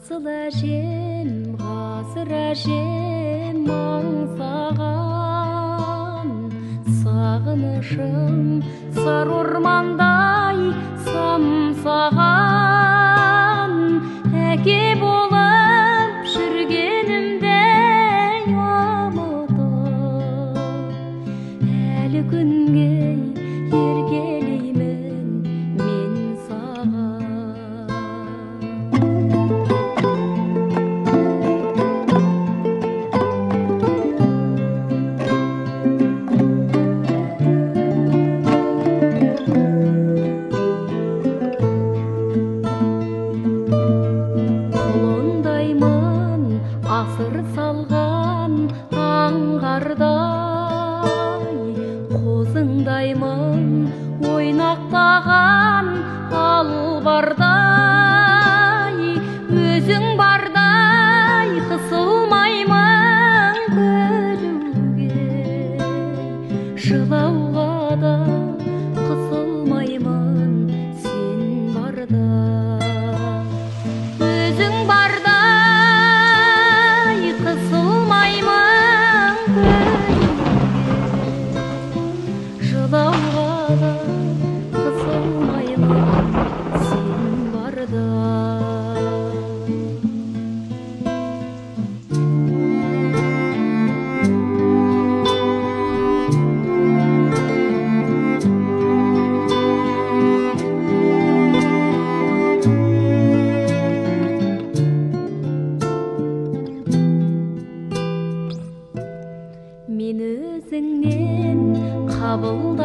Асыл әжем, ғасыр әжем, аңсаған сағынышым сары ормандай самсаған. Әке болып жүргенімде ұмытып, әлі күнге еркелеймін мен саған. Асыр салған аңғардай, қозыңдаймын ойнақтаған албардай. Өзің бардай қысылмаймын күлуге, жылауға да қысылмаймын сен барда. Өзің барда жылауға да қысылмаймын сен барда. Мен өзіңнен қабыл